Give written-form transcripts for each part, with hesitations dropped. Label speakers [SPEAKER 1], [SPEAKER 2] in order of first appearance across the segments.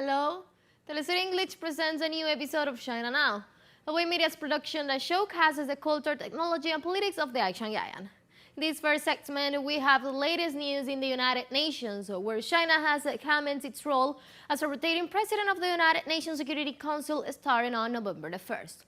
[SPEAKER 1] Hello. teleSUR English presents a new episode of China Now, a way media's production that showcases the culture, technology, and politics of the Asian giant. In this first segment, we have the latest news in the United Nations, where China has commenced its role as a rotating president of the United Nations Security Council starting on November the 1st.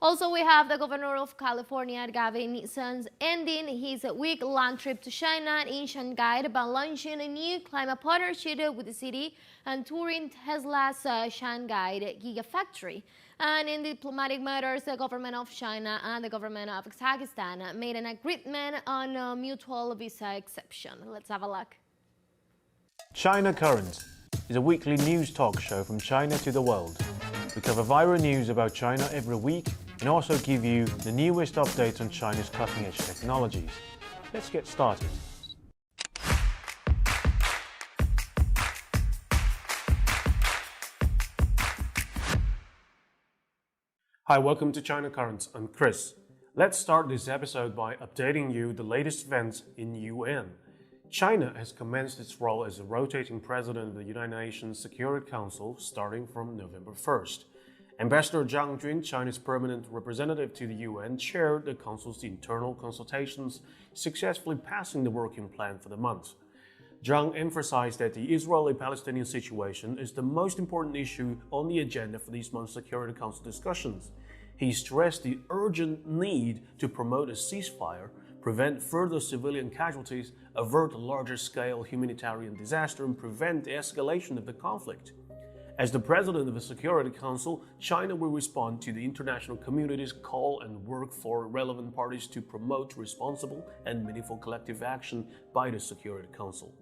[SPEAKER 1] Also, we have the governor of California, Gavin Newsom, ending his week-long trip to China in Shanghai by launching a new climate partnership with the city and touring Tesla's Shanghai Gigafactory. And in diplomatic matters, the government of China and the government of Pakistan made an agreement on a mutual visa exception. Let's have a look.
[SPEAKER 2] China Current is a weekly news talk show from China to the world. We cover viral news about China every week and also give you the newest updates on China's cutting-edge technologies. Let's get started. Hi, welcome to China Currents. I'm Chris. Let's start this episode by updating you the latest events in UN. China has commenced its role as a rotating president of the United Nations Security Council starting from November 1st. Ambassador Zhang Jun, China's permanent representative to the UN, chaired the Council's internal consultations, successfully passing the working plan for the month. Zhang emphasized that the Israeli-Palestinian situation is the most important issue on the agenda for this month's Security Council discussions. He stressed the urgent need to promote a ceasefire, prevent further civilian casualties, avert a larger-scale humanitarian disaster, and prevent the escalation of the conflict. As the president of the Security Council, China will respond to the international community's call and work for relevant parties to promote responsible and meaningful collective action by the Security Council.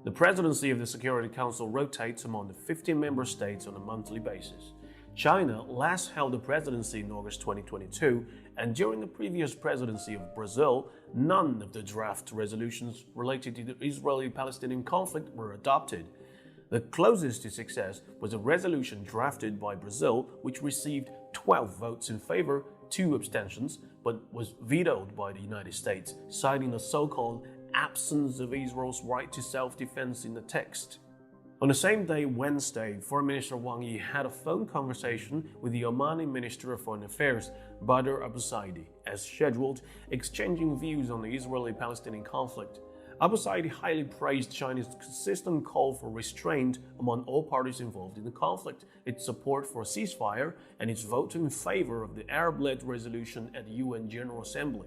[SPEAKER 2] The presidency of the Security Council rotates among the 15 member states on a monthly basis. China last held the presidency in August 2022, and during the previous presidency of Brazil, none of the draft resolutions related to the Israeli-Palestinian conflict were adopted. The closest to success was a resolution drafted by Brazil, which received 12 votes in favor, 2 abstentions, but was vetoed by the United States, citing the so-called absence of Israel's right to self-defense in the text. On the same day, Wednesday, Foreign Minister Wang Yi had a phone conversation with the Omani Minister of Foreign Affairs, Badr Abu Saidi, as scheduled, exchanging views on the Israeli-Palestinian conflict. Abu Saidi highly praised China's consistent call for restraint among all parties involved in the conflict, its support for a ceasefire, and its vote in favor of the Arab-led resolution at the UN General Assembly.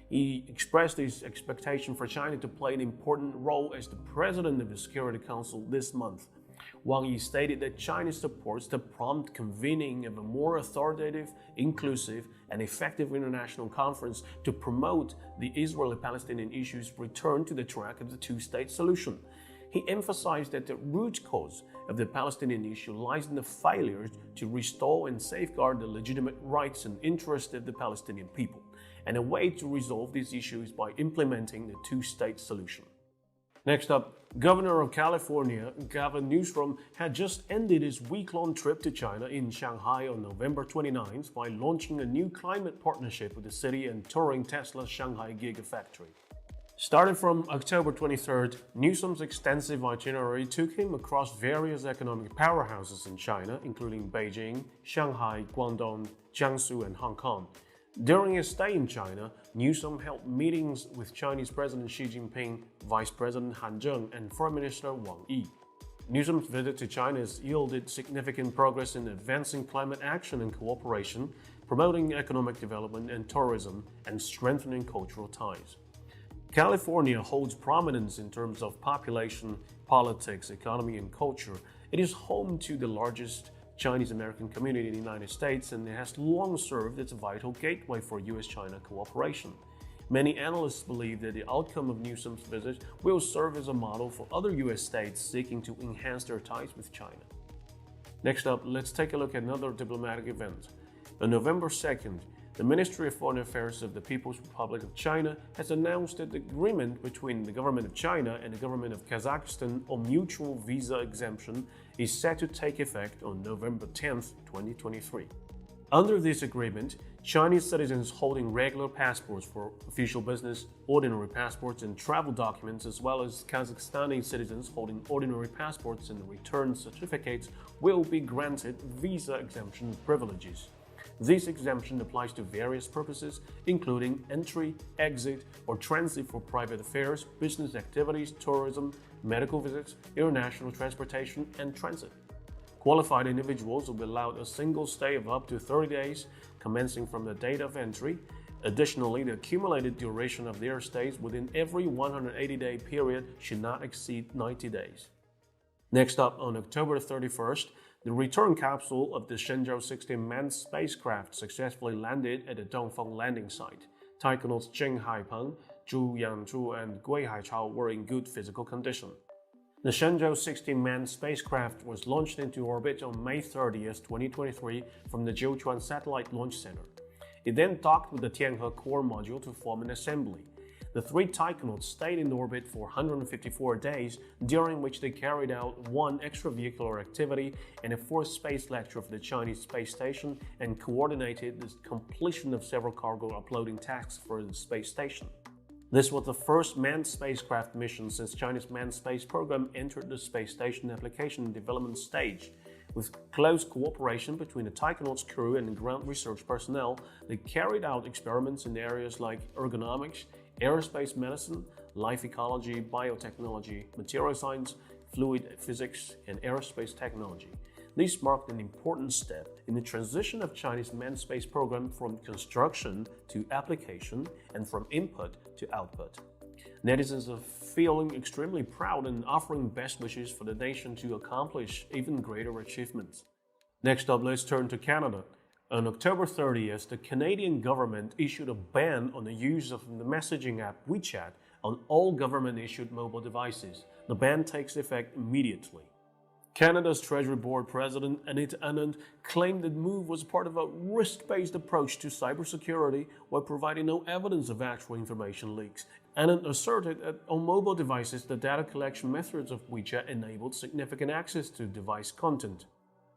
[SPEAKER 2] He expressed his expectation for China to play an important role as the president of the Security Council this month. Wang Yi stated that China supports the prompt convening of a more authoritative, inclusive, and effective international conference to promote the Israeli-Palestinian issue's return to the track of the two-state solution. He emphasized that the root cause of the Palestinian issue lies in the failure to restore and safeguard the legitimate rights and interests of the Palestinian people, and a way to resolve this issue is by implementing the two-state solution. Next up, Governor of California, Gavin Newsom, had just ended his week-long trip to China in Shanghai on November 29th by launching a new climate partnership with the city and touring Tesla's Shanghai Gigafactory. Starting from October 23rd, Newsom's extensive itinerary took him across various economic powerhouses in China, including Beijing, Shanghai, Guangdong, Jiangsu, and Hong Kong. During his stay in China, Newsom held meetings with Chinese President Xi Jinping, Vice President Han Zheng, and Foreign Minister Wang Yi. Newsom's visit to China has yielded significant progress in advancing climate action and cooperation, promoting economic development and tourism, and strengthening cultural ties. California holds prominence in terms of population, politics, economy, and culture. It is home to the largest Chinese-American community in the United States, and it has long served as a vital gateway for U.S.-China cooperation. Many analysts believe that the outcome of Newsom's visit will serve as a model for other U.S. states seeking to enhance their ties with China. Next up, let's take a look at another diplomatic event. On November 2nd, the Ministry of Foreign Affairs of the People's Republic of China has announced that the agreement between the government of China and the government of Kazakhstan on mutual visa exemption is set to take effect on November 10, 2023. Under this agreement, Chinese citizens holding regular passports for official business, ordinary passports, and travel documents, as well as Kazakhstani citizens holding ordinary passports and return certificates, will be granted visa exemption privileges. This exemption applies to various purposes, including entry, exit, or transit for private affairs, business activities, tourism, medical visits, international transportation, and transit. Qualified individuals will be allowed a single stay of up to 30 days, commencing from the date of entry. Additionally, the accumulated duration of their stays within every 180-day period should not exceed 90 days. Next up, on October 31st, the return capsule of the Shenzhou 16 manned spacecraft successfully landed at the Dongfeng landing site. Taikonauts Zheng Haipeng, Zhu Yangzhu, and Gui Haichao were in good physical condition. The Shenzhou 16 manned spacecraft was launched into orbit on May 30, 2023 from the Jiuquan Satellite Launch Center. It then docked with the Tianhe core module to form an assembly. The three Taikonauts stayed in orbit for 154 days, during which they carried out one extravehicular activity and a fourth space lecture for the Chinese space station and coordinated the completion of several cargo uploading tasks for the space station. This was the first manned spacecraft mission since China's manned space program entered the space station application and development stage. With close cooperation between the Taikonauts crew and ground research personnel, they carried out experiments in areas like ergonomics, aerospace medicine, life ecology, biotechnology, material science, fluid physics, and aerospace technology. This marked an important step in the transition of China's manned space program from construction to application and from input to output. Netizens are feeling extremely proud and offering best wishes for the nation to accomplish even greater achievements. Next up, let's turn to Canada. On October 30th, the Canadian government issued a ban on the use of the messaging app WeChat on all government-issued mobile devices. The ban takes effect immediately. Canada's Treasury Board President Anita Anand claimed the move was part of a risk-based approach to cybersecurity while providing no evidence of actual information leaks. Anand asserted that on mobile devices, the data collection methods of WeChat enabled significant access to device content.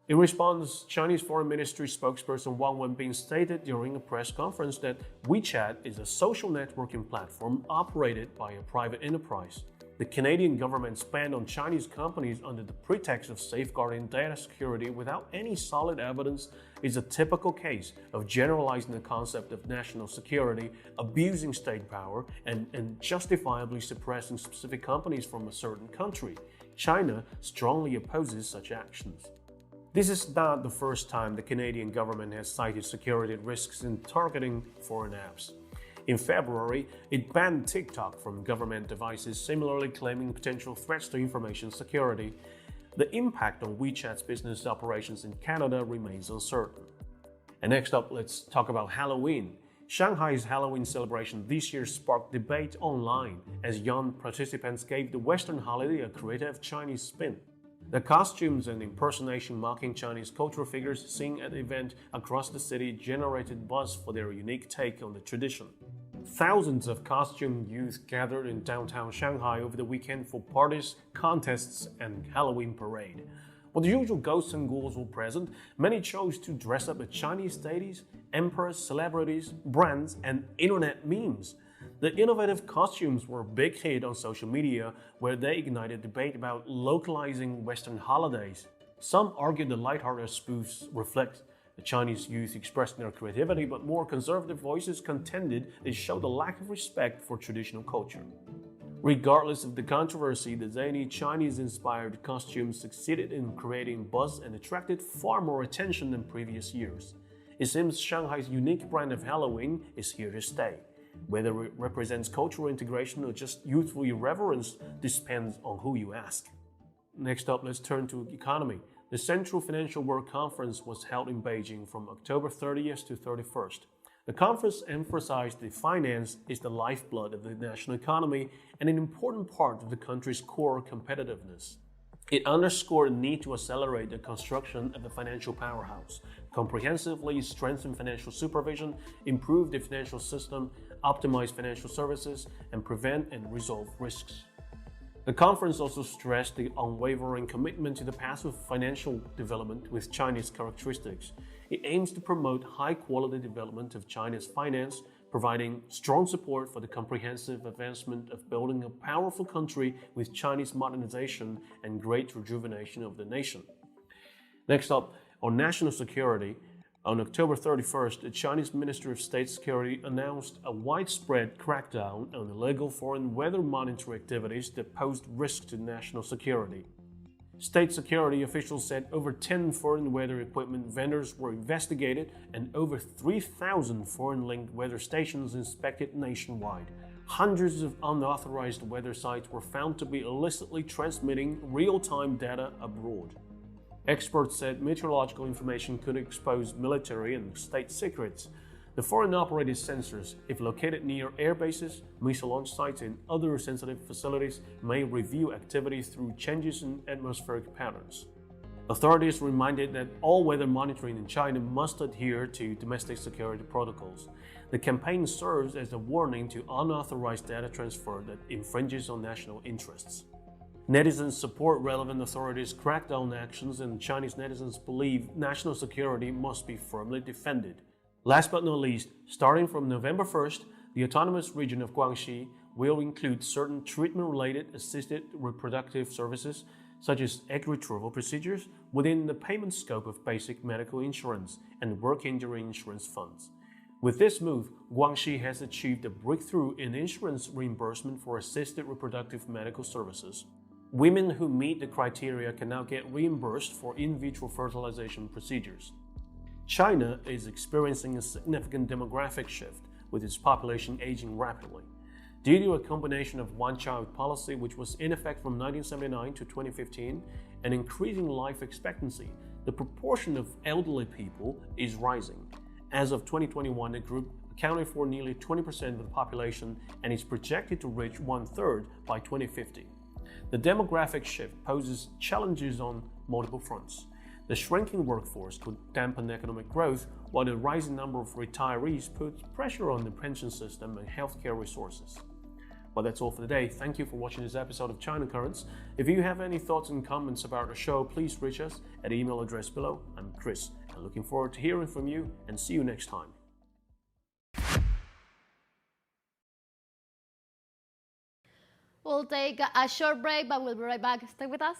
[SPEAKER 2] In response, Chinese Foreign Ministry spokesperson Wang Wenbin stated during a press conference that WeChat is a social networking platform operated by a private enterprise. The Canadian government's ban on Chinese companies under the pretext of safeguarding data security without any solid evidence is a typical case of generalizing the concept of national security, abusing state power, and justifiably suppressing specific companies from a certain country. China strongly opposes such actions. This is not the first time the Canadian government has cited security risks in targeting foreign apps. In February, it banned TikTok from government devices, similarly claiming potential threats to information security. The impact on WeChat's business operations in Canada remains uncertain. And next up, let's talk about Halloween. Shanghai's Halloween celebration this year sparked debate online as young participants gave the Western holiday a creative Chinese spin. The costumes and impersonation mocking Chinese cultural figures seen at the event across the city generated buzz for their unique take on the tradition. Thousands of costumed youth gathered in downtown Shanghai over the weekend for parties, contests, and Halloween parade. While the usual ghosts and ghouls were present, many chose to dress up as Chinese deities, emperors, celebrities, brands, and internet memes. The innovative costumes were a big hit on social media, where they ignited debate about localizing Western holidays. Some argued the lighthearted spoofs reflect the Chinese youth expressing their creativity, but more conservative voices contended they showed a lack of respect for traditional culture. Regardless of the controversy, the zany Chinese-inspired costumes succeeded in creating buzz and attracted far more attention than previous years. It seems Shanghai's unique brand of Halloween is here to stay. Whether it represents cultural integration or just youthful irreverence depends on who you ask. Next up, let's turn to economy. The Central Financial World Conference was held in Beijing from October 30th to 31st. The conference emphasized that finance is the lifeblood of the national economy and an important part of the country's core competitiveness. It underscored the need to accelerate the construction of the financial powerhouse, comprehensively strengthen financial supervision, improve the financial system, optimize financial services, and prevent and resolve risks. The conference also stressed the unwavering commitment to the path of financial development with Chinese characteristics. It aims to promote high-quality development of China's finance, providing strong support for the comprehensive advancement of building a powerful country with Chinese modernization and great rejuvenation of the nation. Next up, on national security, on October 31st, the Chinese Ministry of State Security announced a widespread crackdown on illegal foreign weather monitoring activities that posed risk to national security. State security officials said over 10 foreign weather equipment vendors were investigated and over 3,000 foreign-linked weather stations inspected nationwide. Hundreds of unauthorized weather sites were found to be illicitly transmitting real-time data abroad. Experts said meteorological information could expose military and state secrets. The foreign-operated sensors, if located near air bases, missile launch sites, and other sensitive facilities, may review activity through changes in atmospheric patterns. Authorities reminded that all weather monitoring in China must adhere to domestic security protocols. The campaign serves as a warning to unauthorized data transfer that infringes on national interests. Netizens support relevant authorities' crackdown actions, and Chinese netizens believe national security must be firmly defended. Last but not least, starting from November 1st, the autonomous region of Guangxi will include certain treatment-related assisted reproductive services, such as egg retrieval procedures, within the payment scope of basic medical insurance and work injury insurance funds. With this move, Guangxi has achieved a breakthrough in insurance reimbursement for assisted reproductive medical services. Women who meet the criteria can now get reimbursed for in vitro fertilization procedures. China is experiencing a significant demographic shift, with its population aging rapidly. Due to a combination of one-child policy, which was in effect from 1979 to 2015, and increasing life expectancy, the proportion of elderly people is rising. As of 2021, the group accounted for nearly 20% of the population and is projected to reach one-third by 2050. The demographic shift poses challenges on multiple fronts. The shrinking workforce could dampen economic growth, while the rising number of retirees puts pressure on the pension system and healthcare resources. Well, that's all for today. Thank you for watching this episode of China Currents. If you have any thoughts and comments about the show, please reach us at the email address below. I'm Chris, and looking forward to hearing from you, and see you next time.
[SPEAKER 1] We'll take a short break, but we'll be right back. Stay with us.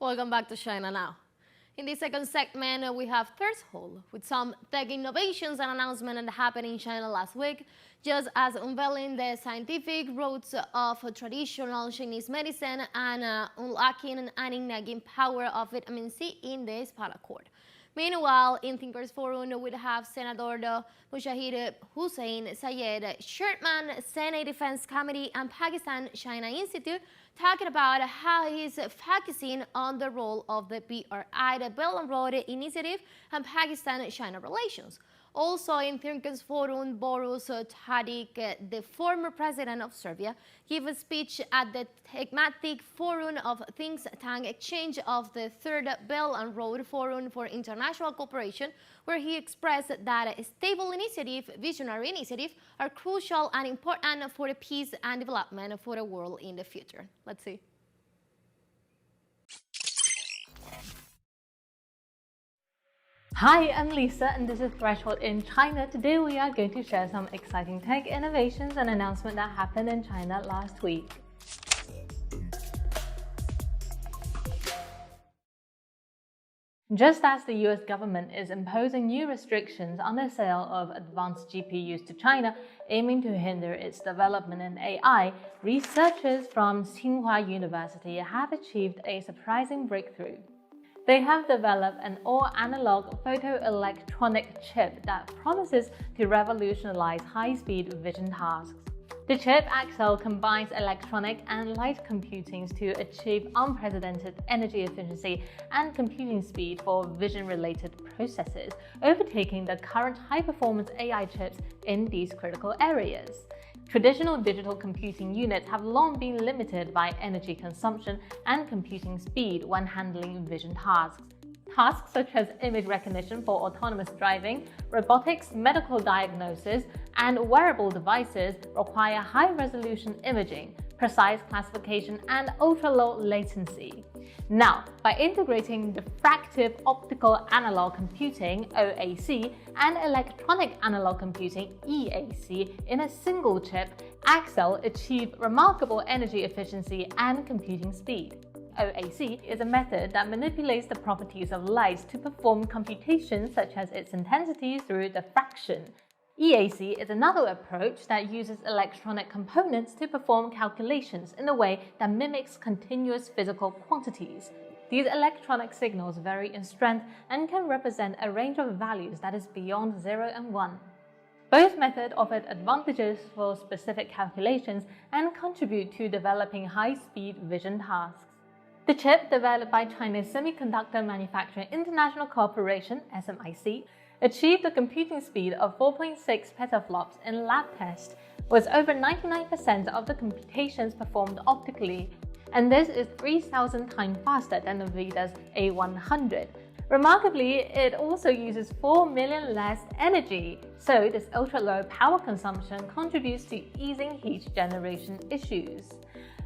[SPEAKER 1] Welcome back to China Now. In this second segment, we have Threshold with some tech innovations and announcements that happened in China last week, just as unveiling the scientific roots of traditional Chinese medicine and unlocking and igniting power of vitamin C in the spinal cord. Meanwhile, in Thinkers Forum, we have Senator Mushahid Hussain Sayed, Chairman, Senate Defense Committee, and Pakistan-China Institute, talking about how he's focusing on the role of the BRI, the Belt and Road Initiative, and Pakistan-China relations. Also in Thinkers Forum, Boris Tadic, the former president of Serbia, gave a speech at the thematic forum of think tank exchange of the Third Belt and Road Forum for International Cooperation, where he expressed that a stable initiative, visionary initiative, are crucial and important for the peace and development for the world in the future. Let's see.
[SPEAKER 3] Hi, I'm Lisa and this is Threshold in China. Today we are going to share some exciting tech innovations and announcements that happened in China last week. Just as the US government is imposing new restrictions on the sale of advanced GPUs to China, aiming to hinder its development in AI, researchers from Tsinghua University have achieved a surprising breakthrough. They have developed an all-analog photoelectronic chip that promises to revolutionize high-speed vision tasks. The chip Axel combines electronic and light computing to achieve unprecedented energy efficiency and computing speed for vision-related processes, overtaking the current high-performance AI chips in these critical areas. Traditional digital computing units have long been limited by energy consumption and computing speed when handling vision tasks. Tasks such as image recognition for autonomous driving, robotics, medical diagnosis, and wearable devices require high-resolution imaging, precise classification, and ultra-low latency. Now, by integrating diffractive optical analog computing (OAC) and electronic analog computing (EAC) in a single chip, Axel achieved remarkable energy efficiency and computing speed. OAC is a method that manipulates the properties of light to perform computations such as its intensity through diffraction. EAC is another approach that uses electronic components to perform calculations in a way that mimics continuous physical quantities. These electronic signals vary in strength and can represent a range of values that is beyond 0 and 1. Both methods offer advantages for specific calculations and contribute to developing high-speed vision tasks. The chip, developed by China's Semiconductor Manufacturing International Corporation (SMIC), achieved a computing speed of 4.6 petaflops in lab tests, with over 99% of the computations performed optically, and this is 3,000 times faster than NVIDIA's A100. Remarkably, it also uses 4 million less energy, so this ultra-low power consumption contributes to easing heat generation issues.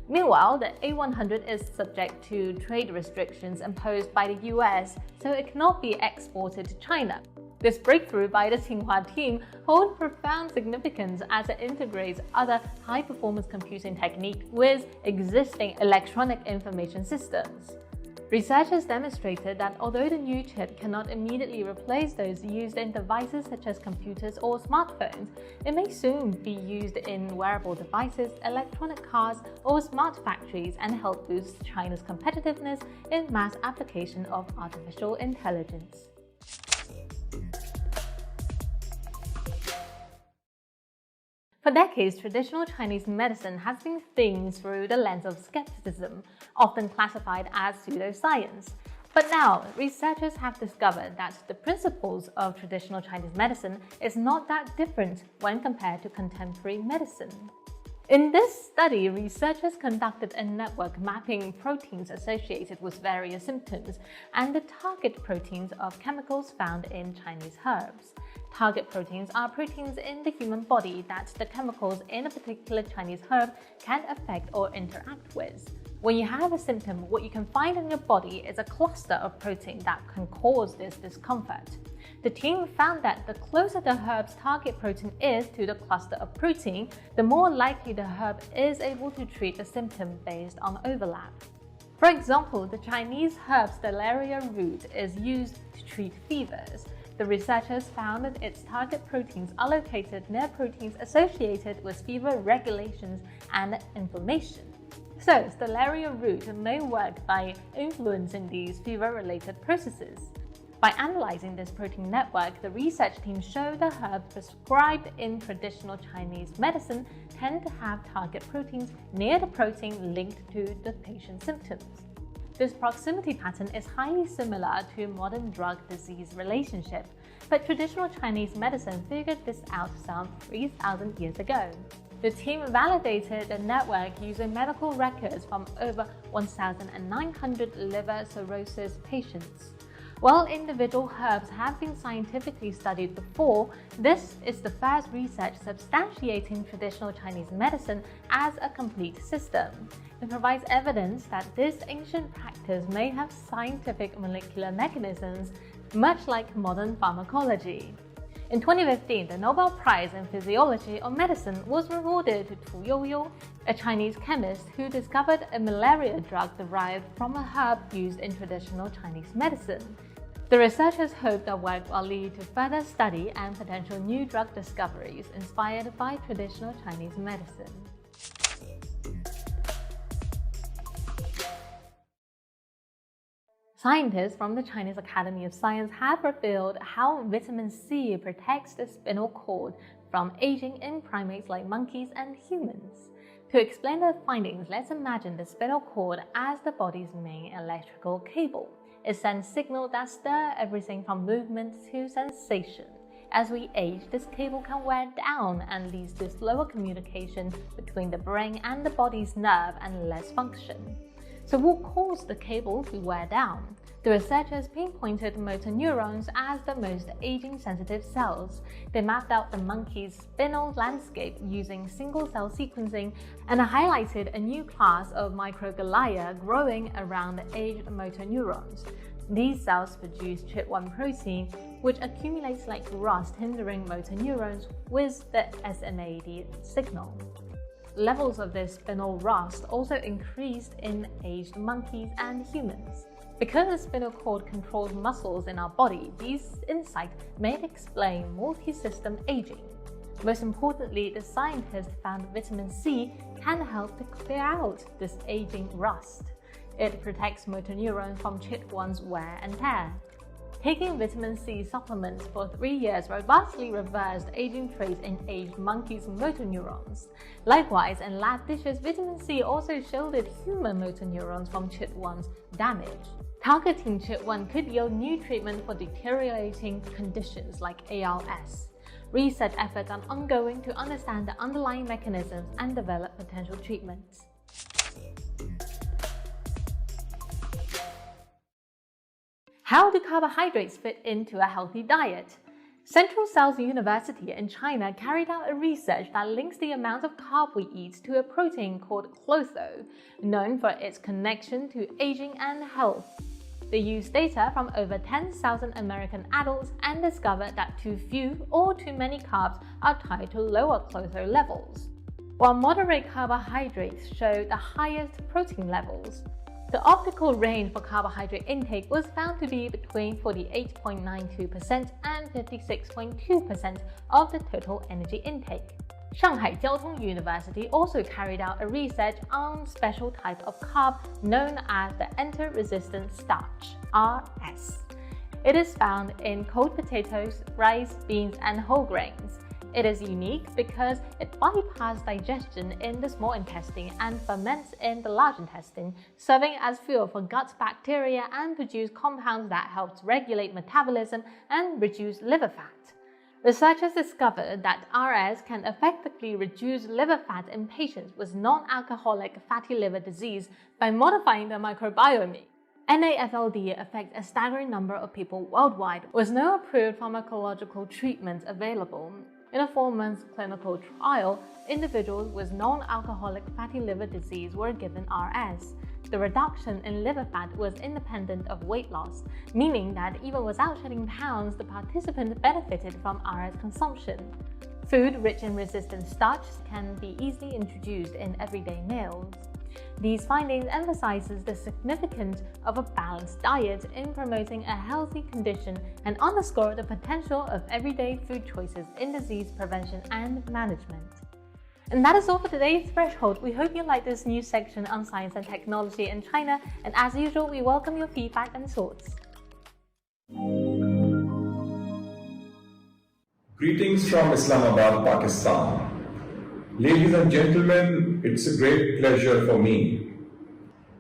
[SPEAKER 3] Meanwhile, the A100 is subject to trade restrictions imposed by the US, so it cannot be exported to China. This breakthrough by the Tsinghua team holds profound significance as it integrates other high-performance computing techniques with existing electronic information systems. Researchers demonstrated that although the new chip cannot immediately replace those used in devices such as computers or smartphones, it may soon be used in wearable devices, electronic cars, or smart factories and help boost China's competitiveness in mass application of artificial intelligence. For decades, traditional Chinese medicine has been seen through the lens of skepticism, often classified as pseudoscience. But now, researchers have discovered that the principles of traditional Chinese medicine is not that different when compared to contemporary medicine. In this study, researchers conducted a network mapping proteins associated with various symptoms and the target proteins of chemicals found in Chinese herbs. Target proteins are proteins in the human body that the chemicals in a particular Chinese herb can affect or interact with. When you have a symptom, what you can find in your body is a cluster of protein that can cause this discomfort. The team found that the closer the herb's target protein is to the cluster of protein, the more likely the herb is able to treat the symptom based on overlap. For example, the Chinese herb stellaria root is used to treat fevers. The researchers found that its target proteins are located near proteins associated with fever regulations and inflammation. So, stellaria root may work by influencing these fever-related processes. By analyzing this protein network, the research team showed the herbs prescribed in traditional Chinese medicine tend to have target proteins near the protein linked to the patient's symptoms. This proximity pattern is highly similar to modern drug-disease relationship, but traditional Chinese medicine figured this out some 3,000 years ago. The team validated the network using medical records from over 1,900 liver cirrhosis patients. While individual herbs have been scientifically studied before, this is the first research substantiating traditional Chinese medicine as a complete system. It provides evidence that this ancient practice may have scientific molecular mechanisms, much like modern pharmacology. In 2015, the Nobel Prize in Physiology or Medicine was awarded to Tu Youyou, a Chinese chemist who discovered a malaria drug derived from a herb used in traditional Chinese medicine. The researchers hope their work will lead to further study and potential new drug discoveries inspired by traditional Chinese medicine. Scientists from the Chinese Academy of Science have revealed how vitamin C protects the spinal cord from aging in primates like monkeys and humans. To explain their findings, let's imagine the spinal cord as the body's main electrical cable. It sends signals that stir everything from movement to sensation. As we age, this cable can wear down and leads to slower communication between the brain and the body's nerve and less function. So what caused the cable to wear down? The researchers pinpointed motor neurons as the most aging-sensitive cells. They mapped out the monkey's spinal landscape using single-cell sequencing and highlighted a new class of microglia growing around aged motor neurons. These cells produce CHIP1 protein, which accumulates like rust, hindering motor neurons with the SNAD signal. Levels of this spinal rust also increased in aged monkeys and humans. Because the spinal cord controls muscles in our body, these insights may explain multi-system aging. Most importantly, the scientists found vitamin C can help to clear out this aging rust. It protects motor neurons from CHIP1's wear and tear. Taking vitamin C supplements for 3 years robustly reversed aging traits in aged monkeys' motor neurons. Likewise, in lab dishes, vitamin C also shielded human motor neurons from CHIP1's damage. Targeting CHIP1 could yield new treatment for deteriorating conditions like ALS. Research efforts are ongoing to understand the underlying mechanisms and develop potential treatments. How do carbohydrates fit into a healthy diet? Central Cells University in China carried out a research that links the amount of carb we eat to a protein called clotho, known for its connection to aging and health. They used data from over 10,000 American adults and discovered that too few or too many carbs are tied to lower clotho levels, while moderate carbohydrates showed the highest protein levels. The optimal range for carbohydrate intake was found to be between 48.92% and 56.2% of the total energy intake. Shanghai Jiao Tong University also carried out a research on special type of carb known as the enter-resistant starch, RS. It is found in cold potatoes, rice, beans, and whole grains. It is unique because it bypasses digestion in the small intestine and ferments in the large intestine, serving as fuel for gut bacteria and produce compounds that help regulate metabolism and reduce liver fat. Researchers discovered that RS can effectively reduce liver fat in patients with non-alcoholic fatty liver disease by modifying the microbiome. NAFLD affects a staggering number of people worldwide, with no approved pharmacological treatments available. In a 4-month clinical trial, individuals with non-alcoholic fatty liver disease were given RS. The reduction in liver fat was independent of weight loss, meaning that even without shedding pounds, the participants benefited from RS consumption. Food rich in resistant starch can be easily introduced in everyday meals. These findings emphasizes the significance of a balanced diet in promoting a healthy condition and underscore the potential of everyday food choices in disease prevention and management. And that is all for today's Threshold. We hope you like this new section on science and technology in China, and as usual, we welcome your feedback and thoughts.
[SPEAKER 4] Greetings from Islamabad, Pakistan. Ladies and gentlemen, it's a great pleasure for me,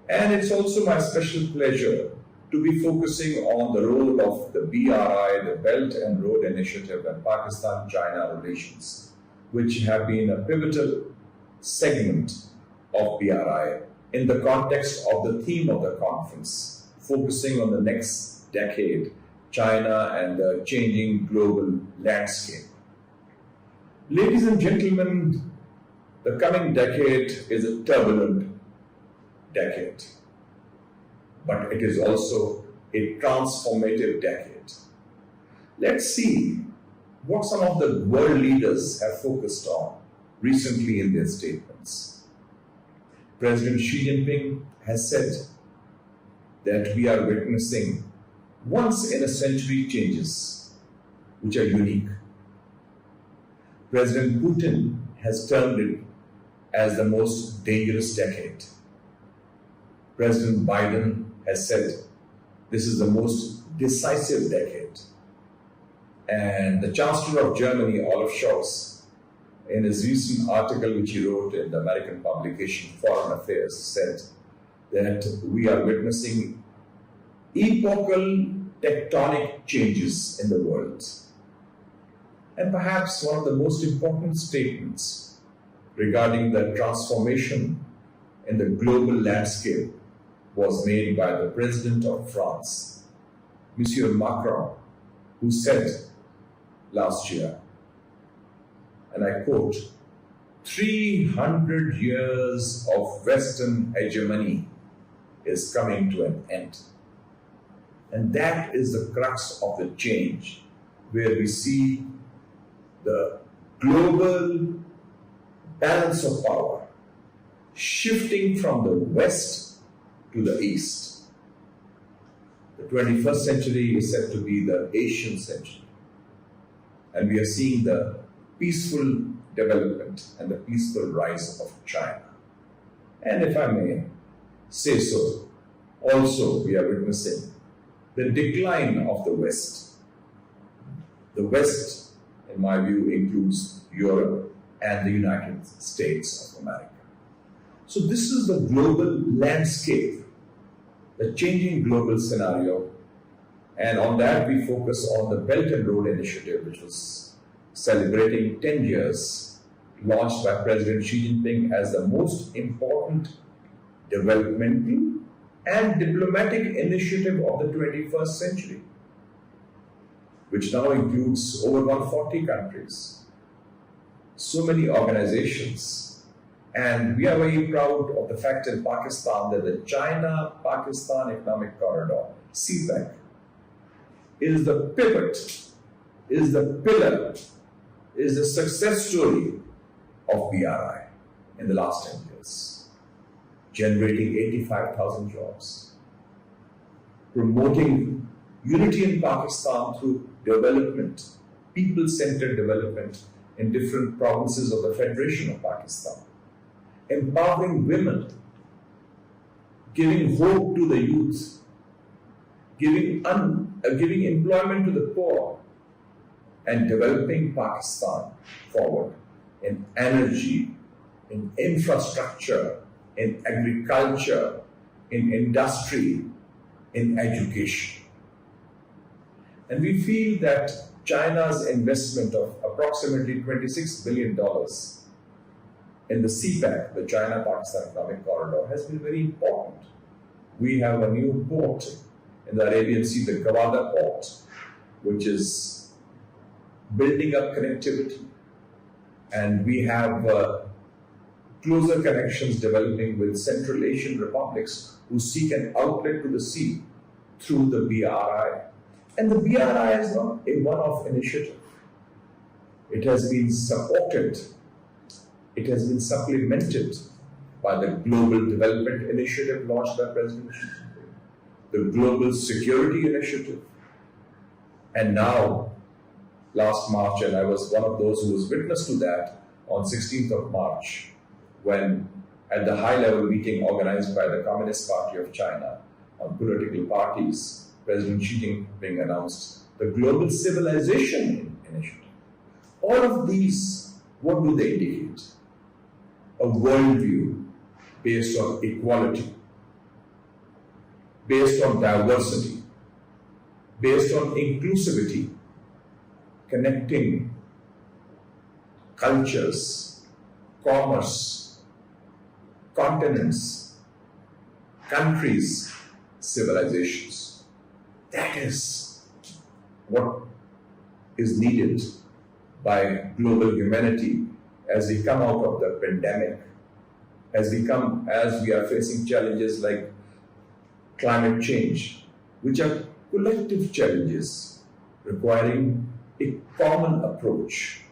[SPEAKER 4] and it's also my special pleasure to be focusing on the role of the BRI, the Belt and Road Initiative, and Pakistan-China relations, which have been a pivotal segment of BRI in the context of the theme of the conference, focusing on the next decade, China and the changing global landscape. Ladies and gentlemen, the coming decade is a turbulent decade, but it is also a transformative decade. Let's see what some of the world leaders have focused on recently in their statements. President Xi Jinping has said that we are witnessing once-in-a-century changes which are unique. President Putin has termed it as the most dangerous decade. President Biden has said this is the most decisive decade. And the Chancellor of Germany, Olaf Scholz, in his recent article which he wrote in the American publication Foreign Affairs, said that we are witnessing epochal tectonic changes in the world. And perhaps one of the most important statements regarding the transformation in the global landscape was made by the President of France, Monsieur Macron, who said last year, and I quote, 300 years of Western hegemony is coming to an end. And that is the crux of the change, where we see the global balance of power shifting from the West to the East. The 21st century is said to be the Asian century. And we are seeing the peaceful development and the peaceful rise of China. And if I may say so, also we are witnessing the decline of the West. The West, in my view, includes Europe and the United States of America. So this is the global landscape, the changing global scenario. And on that we focus on the Belt and Road Initiative, which was celebrating 10 years, launched by President Xi Jinping as the most important developmental and diplomatic initiative of the 21st century, which now includes over 140 countries, so many organizations. And we are very proud of the fact in Pakistan that the China-Pakistan Economic Corridor, CPEC, is the pivot, is the pillar, is the success story of BRI in the last 10 years, generating 85,000 jobs, promoting unity in Pakistan through development, people-centered development in different provinces of the Federation of Pakistan, empowering women, giving hope to the youth, giving employment to the poor, and developing Pakistan forward in energy, in infrastructure, in agriculture, in industry, in education. And we feel that China's investment of approximately $26 billion in the CPEC, the China-Pakistan Economic Corridor, has been very important. We have a new port in the Arabian Sea, the Gawada port, which is building up connectivity. And we have closer connections developing with Central Asian republics who seek an outlet to the sea through the BRI. And the BRI is not a one-off initiative. It has been supported, it has been supplemented by the Global Development Initiative launched by President Xi Jinping, the Global Security Initiative, and now, last March, and I was one of those who was witness to that on 16th of March, when at the high-level meeting organized by the Communist Party of China on political parties, President Xi Jinping announced the Global Civilization Initiative. All of these, what do they indicate? A worldview based on equality, based on diversity, based on inclusivity, connecting cultures, commerce, continents, countries, civilizations. That is what is needed by global humanity as we come out of the pandemic, as we are facing challenges like climate change, which are collective challenges requiring a common approach,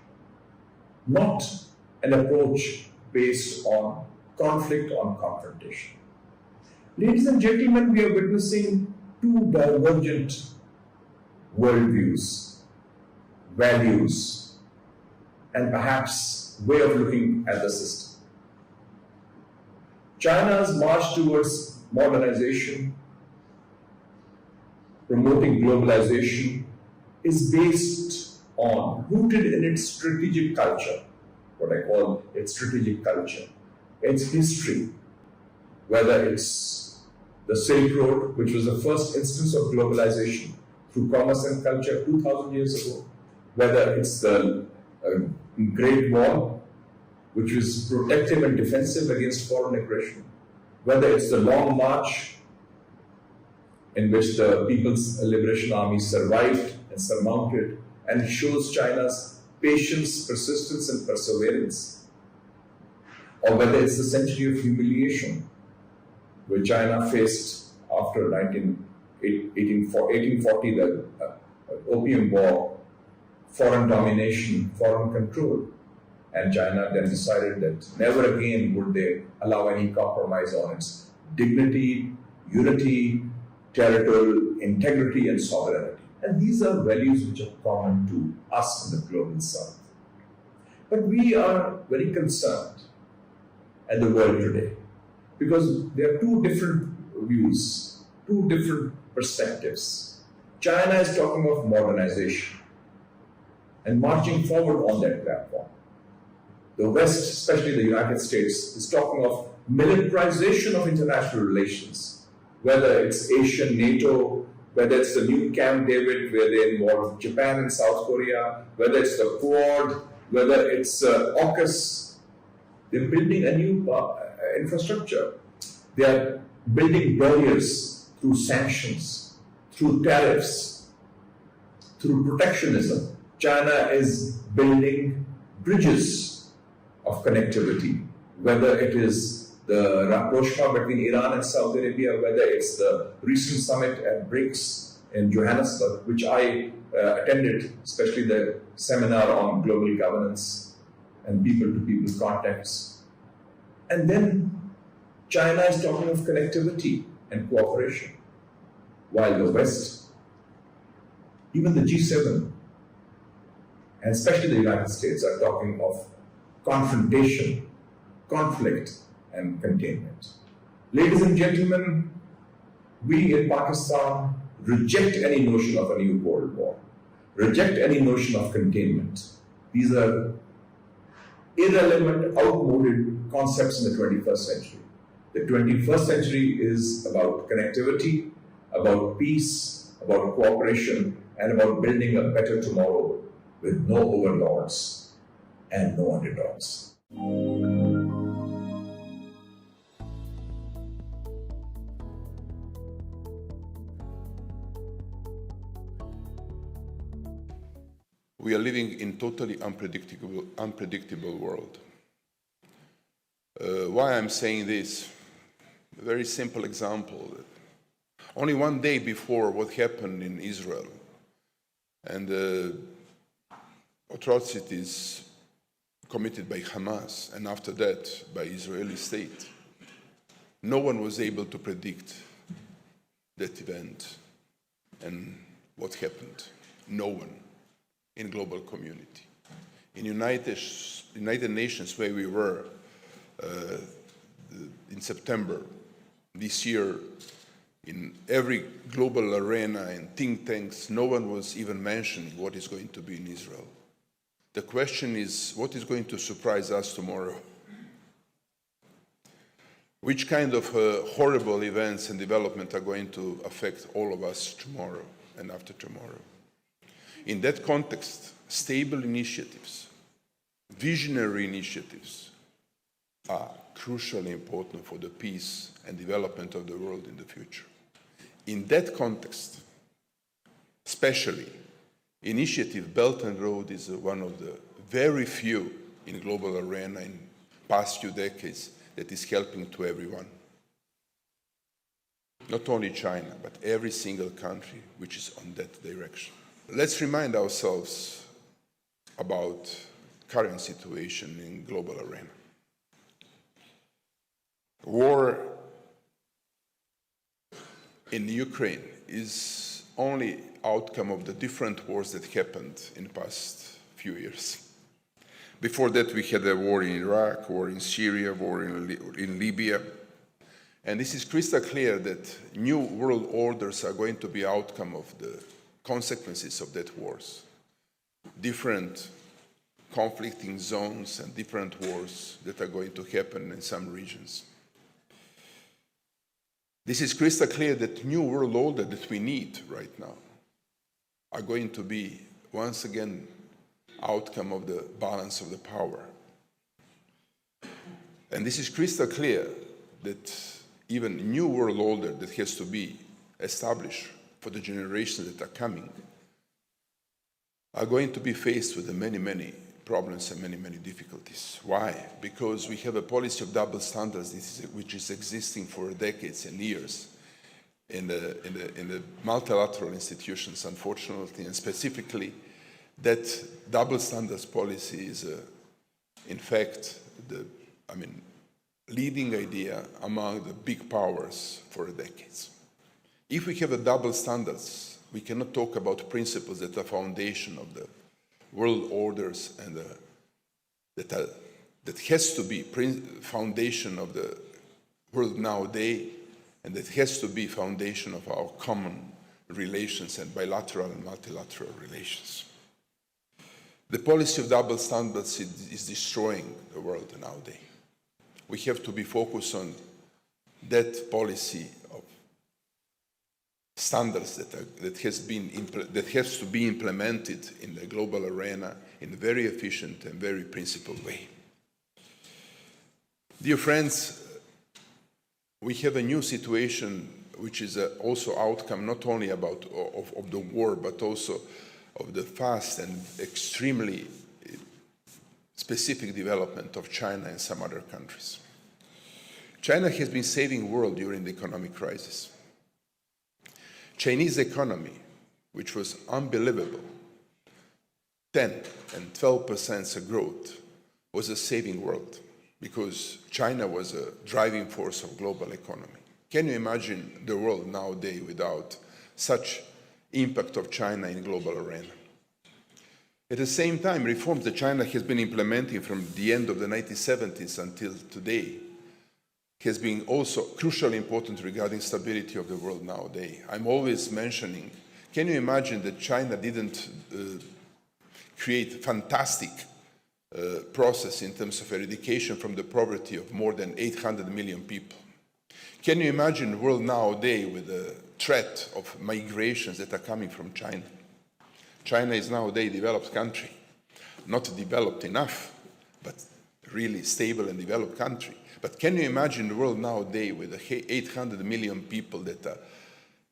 [SPEAKER 4] not an approach based on conflict, on confrontation. Ladies and gentlemen, we are witnessing two divergent worldviews, values, and perhaps way of looking at the system. China's march towards modernization, promoting globalization, is based on, rooted in its strategic culture, what I call its strategic culture, its history, whether it's the Silk Road, which was the first instance of globalization through commerce and culture 2,000 years ago, whether it's the Great Wall, which is protective and defensive against foreign aggression, whether it's the Long March, in which the People's Liberation Army survived and surmounted, and it shows China's patience, persistence, and perseverance, or whether it's the century of humiliation, where China faced after 1840, the Opium War, foreign domination, foreign control. And China then decided that never again would they allow any compromise on its dignity, unity, territorial integrity, and sovereignty. And these are values which are common to us in the global south. But we are very concerned at the world today because there are two different views, two different perspectives. China is talking of modernization and marching forward on that platform. The West, especially the United States, is talking of militarization of international relations, whether it's Asian NATO, whether it's the new Camp David where they involve Japan and South Korea, whether it's the Quad, whether it's AUKUS. They're building a new infrastructure. They are building barriers through sanctions, through tariffs, through protectionism. China is building bridges of connectivity, whether it is the rapprochement between Iran and Saudi Arabia, whether it's the recent summit at BRICS in Johannesburg, which I attended, especially the seminar on global governance and people-to-people contacts. And then China is talking of connectivity and cooperation, while the West, even the G7, and especially the United States, are talking of confrontation, conflict, and containment. Ladies and gentlemen, we in Pakistan reject any notion of a new Cold War, reject any notion of containment. These are irrelevant, outmoded concepts in the 21st century. The 21st century is about connectivity, about peace, about cooperation, and about building a better tomorrow with no overlords and no underdogs.
[SPEAKER 5] We are living in totally unpredictable world. Why I'm saying this? A very simple example. Only one day before what happened in Israel and the atrocities committed by Hamas, and after that by Israeli state, no one was able to predict that event and what happened. No one in global community. In United Nations, where we were in September this year, in every global arena and think tanks, no one was even mentioning what is going to be in Israel. The question is, what is going to surprise us tomorrow? Which kind of horrible events and development are going to affect all of us tomorrow and after tomorrow? In that context, stable initiatives, visionary initiatives are crucially important for the peace and development of the world in the future. In that context, especially, initiative Belt and Road is one of the very few in global arena in past few decades that is helping to everyone. Not only China, but every single country which is on that direction. Let's remind ourselves about current situation in global arena. War in Ukraine is only outcome of the different wars that happened in the past few years. Before that, we had a war in Iraq, war in Syria, war in Libya. And this is crystal clear that new world orders are going to be outcome of the consequences of that wars. Different conflicting zones and different wars that are going to happen in some regions. This is crystal clear that new world order that we need right now are going to be once again outcome of the balance of the power. And this is crystal clear that even new world order that has to be established for the generations that are coming are going to be faced with many, many problems and many, many difficulties. Why? Because we have a policy of double standards which is existing for decades and years in the multilateral institutions, unfortunately, and specifically that double standards policy is, in fact, the leading idea among the big powers for decades. If we have a double standards, we cannot talk about principles that are foundation of the world orders and that has to be foundation of the world nowadays, and that has to be foundation of our common relations and bilateral and multilateral relations. The policy of double standards is destroying the world nowadays. We have to be focused on that policy of standards that has to be implemented in the global arena in a very efficient and very principled way. Dear friends, we have a new situation which is also outcome not only of the war, but also of the fast and extremely specific development of China and some other countries. China has been saving the world during the economic crisis. Chinese economy, which was unbelievable, 10 and 12% growth, was a saving world because China was a driving force of global economy. Can you imagine the world nowadays without such impact of China in global arena? At the same time, reforms that China has been implementing from the end of the 1970s until today has been also crucially important regarding stability of the world nowadays. I'm always mentioning, can you imagine that China didn't create fantastic process in terms of eradication from the poverty of more than 800 million people? Can you imagine the world nowadays with the threat of migrations that are coming from China? China is nowadays a developed country, not developed enough, but really stable and developed country. But can you imagine the world nowadays with 800 million people that are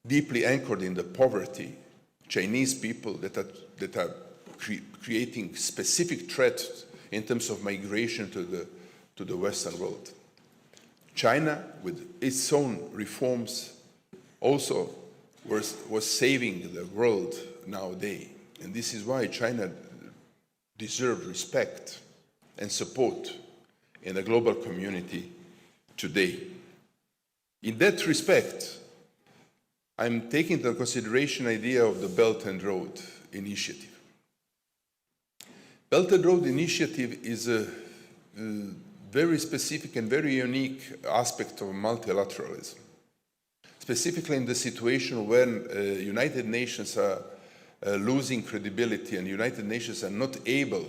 [SPEAKER 5] deeply anchored in the poverty, Chinese people that are creating specific threats in terms of migration to the Western world? China, with its own reforms, also was saving the world nowadays. And this is why China deserves respect and support in the global community today. In that respect, I'm taking into consideration the idea of the Belt and Road Initiative. Belt and Road Initiative is a very specific and very unique aspect of multilateralism, specifically in the situation when United Nations are losing credibility and United Nations are not able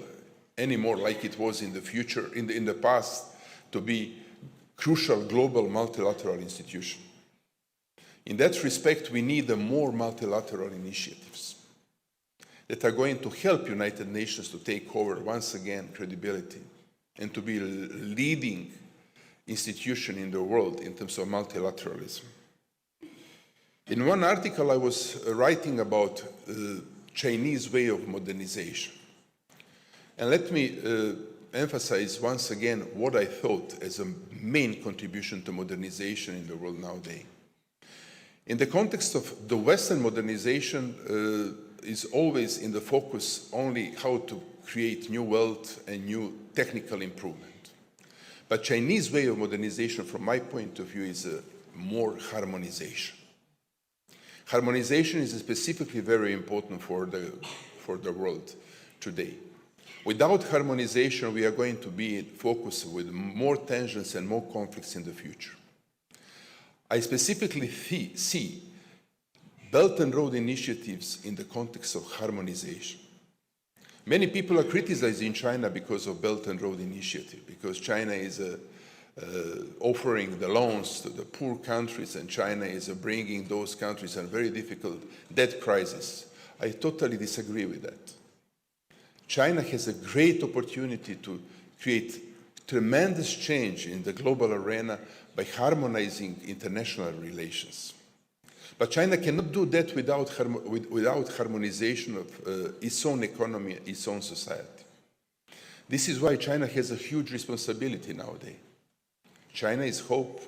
[SPEAKER 5] anymore, like it was in the future, in the past, to be crucial global multilateral institution. In that respect, we need more multilateral initiatives that are going to help United Nations to take over once again credibility and to be a leading institution in the world in terms of multilateralism. In one article, I was writing about the Chinese way of modernization. And let me emphasize once again what I thought as a main contribution to modernization in the world nowadays. In the context of the Western modernization is always in the focus only how to create new wealth and new technical improvement. But Chinese way of modernization, from my point of view, is more harmonization. Harmonization is specifically very important for the world today. Without harmonization, we are going to be focused with more tensions and more conflicts in the future. I specifically see Belt and Road initiatives in the context of harmonization. Many people are criticizing China because of Belt and Road initiative, because China is offering the loans to the poor countries, and China is bringing those countries in a very difficult debt crisis. I totally disagree with that. China has a great opportunity to create tremendous change in the global arena by harmonizing international relations. But China cannot do that without harmonization of its own economy, its own society. This is why China has a huge responsibility nowadays. China is hope.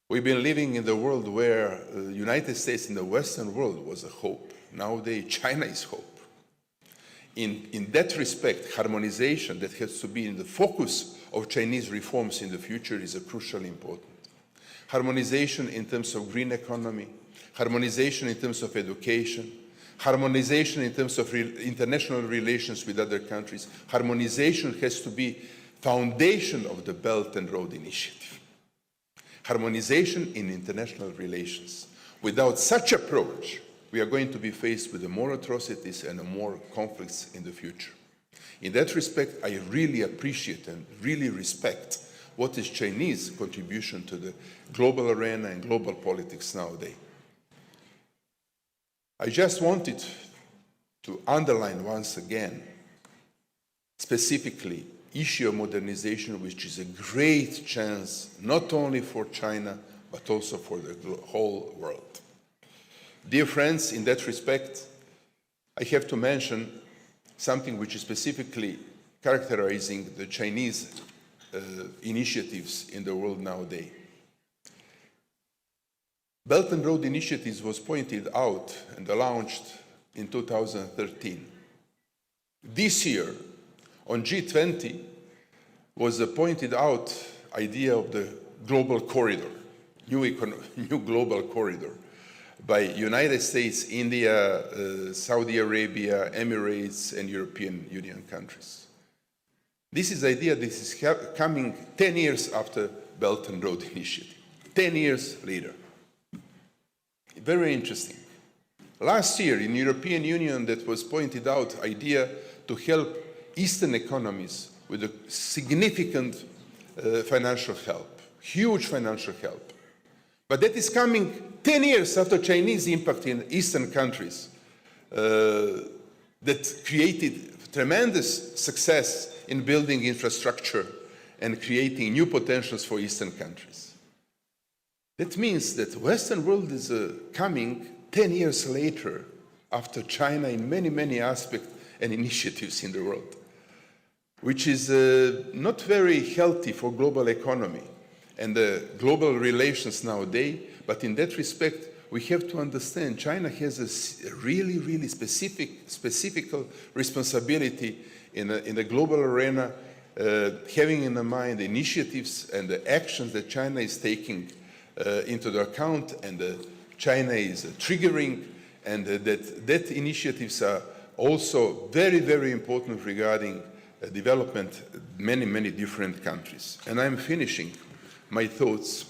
[SPEAKER 5] We've been living in the world where the United States in the Western world was a hope. Nowadays, China is hope. In that respect, harmonization that has to be in the focus of Chinese reforms in the future is crucially important. Harmonization in terms of green economy, harmonization in terms of education, harmonization in terms of international relations with other countries. Harmonization has to be foundation of the Belt and Road Initiative. Harmonization in international relations. Without such approach, we are going to be faced with more atrocities and more conflicts in the future. In that respect, I really appreciate and really respect what is Chinese contribution to the global arena and global politics nowadays. I just wanted to underline once again, specifically, issue of modernization, which is a great chance, not only for China, but also for the whole world. Dear friends, in that respect, I have to mention something which is specifically characterizing the Chinese initiatives in the world nowadays. Belt and Road Initiatives was pointed out and launched in 2013. This year, on G20, was the pointed out idea of the global corridor, new global corridor, by United States, India, Saudi Arabia, Emirates, and European Union countries. This is the idea that is coming 10 years after Belt and Road Initiative, 10 years later. Very interesting. Last year in European Union that was pointed out idea to help Eastern economies with a significant financial help, huge financial help. But that is coming 10 years after Chinese impact in Eastern countries that created tremendous success in building infrastructure and creating new potentials for Eastern countries. That means that the Western world is coming 10 years later after China in many, many aspects and initiatives in the world, which is not very healthy for global economy and the global relations nowadays. But in that respect, we have to understand China has a really, really specific responsibility in the global arena, having in mind the initiatives and the actions that China is taking into the account, and China is triggering, and that initiatives are also very, very important regarding development in many different countries. And I'm finishing my thoughts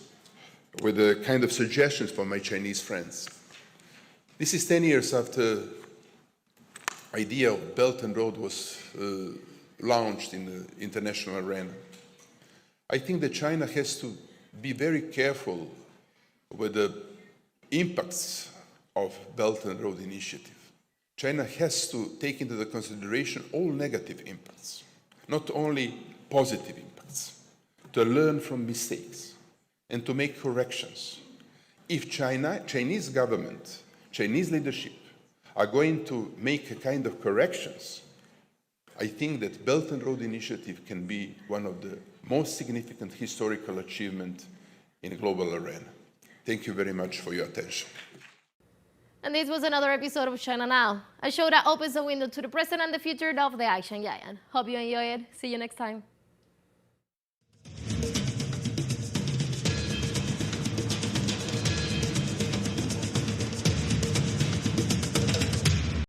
[SPEAKER 5] with a kind of suggestions for my Chinese friends. This is 10 years after the idea of Belt and Road was launched in the international arena. I think that China has to be very careful with the impacts of Belt and Road Initiative. China has to take into the consideration all negative impacts, not only positive impacts, to learn from mistakes and to make corrections. If Chinese government, Chinese leadership are going to make a kind of corrections, I think that Belt and Road Initiative can be one of the most significant historical achievements in the global arena. Thank you very much for your attention.
[SPEAKER 1] And this was another episode of China Now, a show that opens a window to the present and the future of the Asian giant. Hope you enjoy it. See you next time.